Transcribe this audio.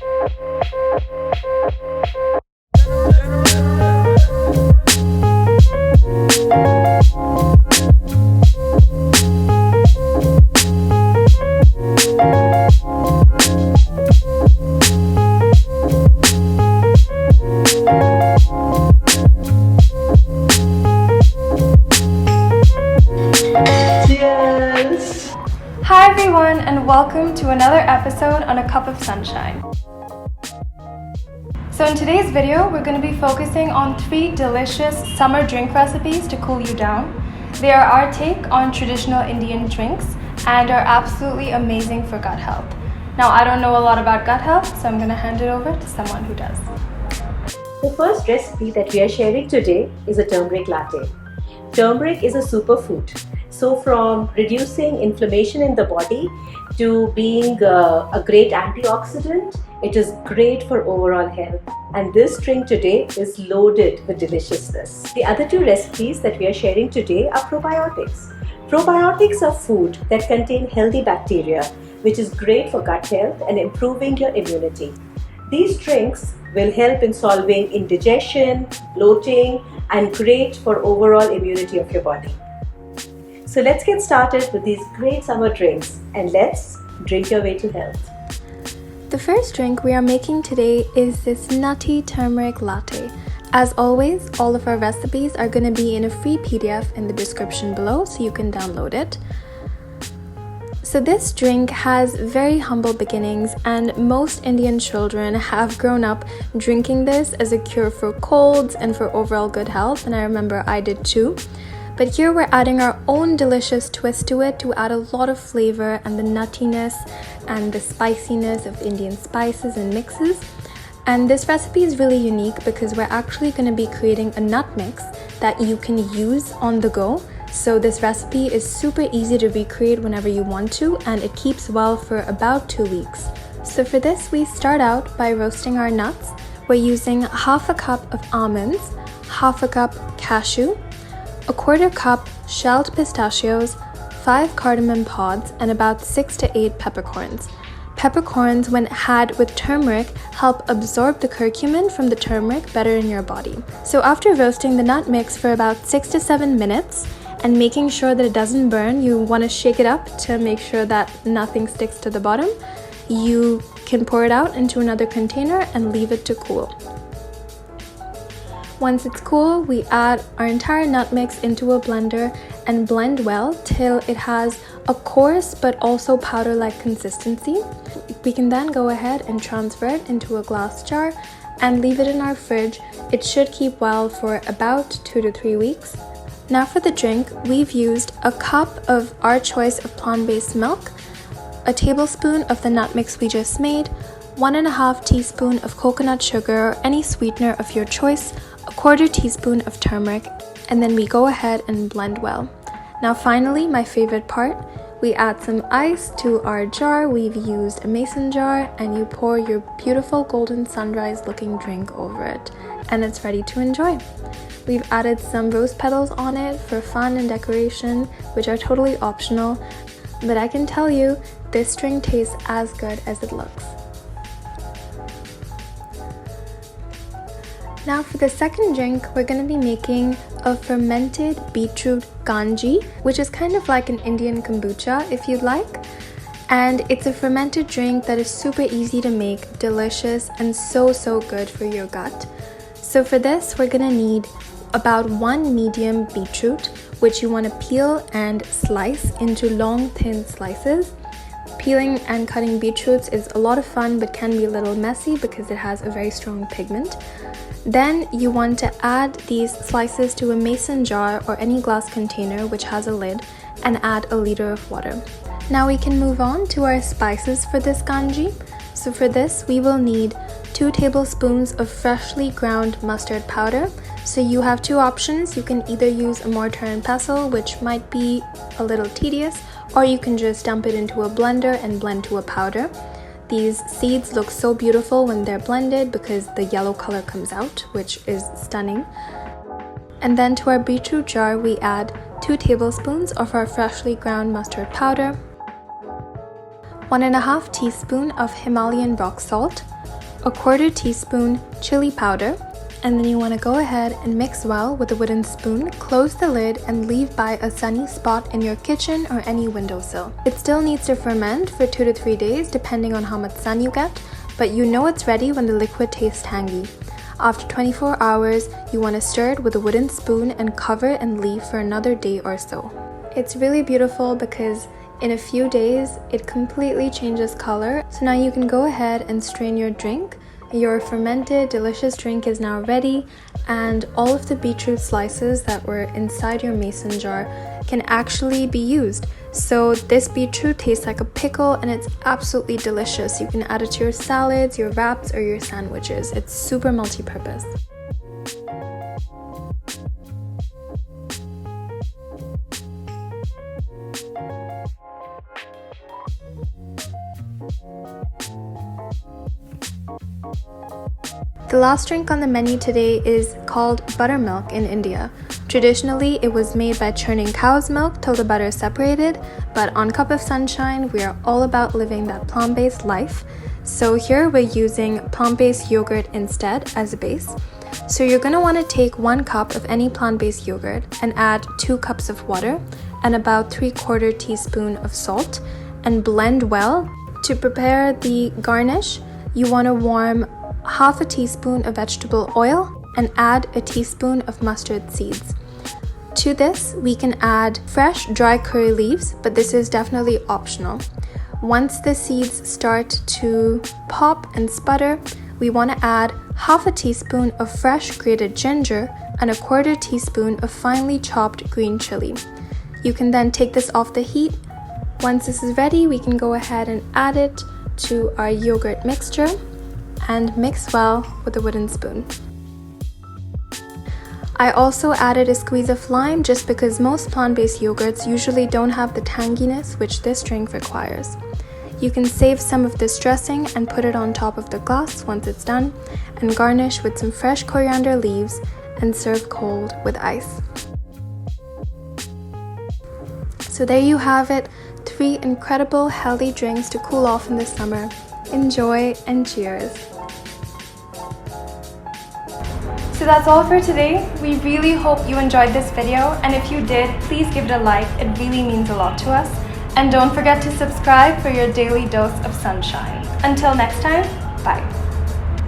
Hi everyone, and welcome to another episode on A Cup of Sunshine. So in today's video, we're going to be focusing on 3 delicious summer drink recipes to cool you down. They are our take on traditional Indian drinks and are absolutely amazing for gut health. Now, I don't know a lot about gut health, so I'm going to hand it over to someone who does. The first recipe that we are sharing today is a turmeric latte. Turmeric is a superfood. So from reducing inflammation in the body to being a great antioxidant, it is great for overall health. And this drink today is loaded with deliciousness. The other 2 recipes that we are sharing today are probiotics. Probiotics are food that contain healthy bacteria, which is great for gut health and improving your immunity. These drinks will help in solving indigestion, bloating, and great for overall immunity of your body. So let's get started with these great summer drinks and let's drink your way to health. The first drink we are making today is this nutty turmeric latte. As always, all of our recipes are going to be in a free PDF in the description below, so you can download it. So this drink has very humble beginnings, and most Indian children have grown up drinking this as a cure for colds and for overall good health, and I remember I did too. But here we're adding our own delicious twist to it to add a lot of flavor and the nuttiness and the spiciness of Indian spices and mixes. And this recipe is really unique because we're actually going to be creating a nut mix that you can use on the go. So this recipe is super easy to recreate whenever you want to, and it keeps well for about 2 weeks. So for this, we start out by roasting our nuts. We're using half a cup of almonds, half a cup cashew, a 1/4 cup shelled pistachios, 5 cardamom pods, and about 6 to 8 peppercorns. Peppercorns, when had with turmeric, help absorb the curcumin from the turmeric better in your body. So after roasting the nut mix for about 6 to 7 minutes and making sure that it doesn't burn, you want to shake it up to make sure that nothing sticks to the bottom. You can pour it out into another container and leave it to cool. Once it's cool, we add our entire nut mix into a blender and blend well till it has a coarse but also powder-like consistency. We can then go ahead and transfer it into a glass jar and leave it in our fridge. It should keep well for about 2 to 3 weeks. Now for the drink, we've used a cup of our choice of plant-based milk, a tablespoon of the nut mix we just made, 1.5 teaspoon of coconut sugar or any sweetener of your choice, a 1/4 teaspoon of turmeric, and then we go ahead and blend well. Now finally, my favorite part, we add some ice to our jar. We've used a mason jar, and you pour your beautiful golden sunrise looking drink over it, and it's ready to enjoy. We've added some rose petals on it for fun and decoration, which are totally optional, but I can tell you, this drink tastes as good as it looks. Now for the second drink, we're going to be making a fermented beetroot ganji, which is kind of like an Indian kombucha if you'd like. And it's a fermented drink that is super easy to make, delicious, and so good for your gut. So for this, we're going to need about 1 medium beetroot, which you want to peel and slice into long, thin slices. Peeling and cutting beetroots is a lot of fun but can be a little messy because it has a very strong pigment. Then you want to add these slices to a mason jar or any glass container which has a lid and add 1 liter of water. Now we can move on to our spices for this ganji. So for this, we will need 2 tablespoons of freshly ground mustard powder. So you have 2 options. You can either use a mortar and pestle, which might be a little tedious, or you can just dump it into a blender and blend to a powder. These seeds look so beautiful when they're blended because the yellow color comes out, which is stunning. And then to our beetroot jar, we add 2 tablespoons of our freshly ground mustard powder, 1.5 teaspoon of Himalayan rock salt, a 1/4 teaspoon chili powder, and then you want to go ahead and mix well with a wooden spoon, close the lid, and leave by a sunny spot in your kitchen or any windowsill. It still needs to ferment for 2 to 3 days depending on how much sun you get, but you know it's ready when the liquid tastes tangy. After 24 hours, you want to stir it with a wooden spoon and cover it and leave for another day or so. It's really beautiful because in a few days, it completely changes color. So now you can go ahead and strain your drink. Your fermented, delicious drink is now ready, and all of the beetroot slices that were inside your mason jar can actually be used. So this beetroot tastes like a pickle and it's absolutely delicious. You can add it to your salads, your wraps, or your sandwiches. It's super multi-purpose. The last drink on the menu today is called Buttermilk in India. Traditionally, it was made by churning cow's milk till the butter is separated, but on Cup of Sunshine, we are all about living that plant-based life. So here we're using plant-based yogurt instead as a base. So you're going to want to take 1 cup of any plant-based yogurt and add 2 cups of water and about 3/4 teaspoon of salt and blend well. To prepare the garnish, you want to warm 1/2 teaspoon of vegetable oil and add a teaspoon of mustard seeds. To this, we can add fresh dry curry leaves, but this is definitely optional. Once the seeds start to pop and sputter, we want to add 1/2 teaspoon of fresh grated ginger and 1/4 teaspoon of finely chopped green chili. You can then take this off the heat. Once this is ready, we can go ahead and add it to our yogurt mixture and mix well with a wooden spoon. I also added a squeeze of lime just because most plant-based yogurts usually don't have the tanginess which this drink requires. You can save some of this dressing and put it on top of the glass once it's done, and garnish with some fresh coriander leaves and serve cold with ice. So there you have it, 3 incredible healthy drinks to cool off in the summer. Enjoy and cheers! So that's all for today. We really hope you enjoyed this video, and if you did, please give it a like. It really means a lot to us. And don't forget to subscribe for your daily dose of sunshine. Until next time, bye.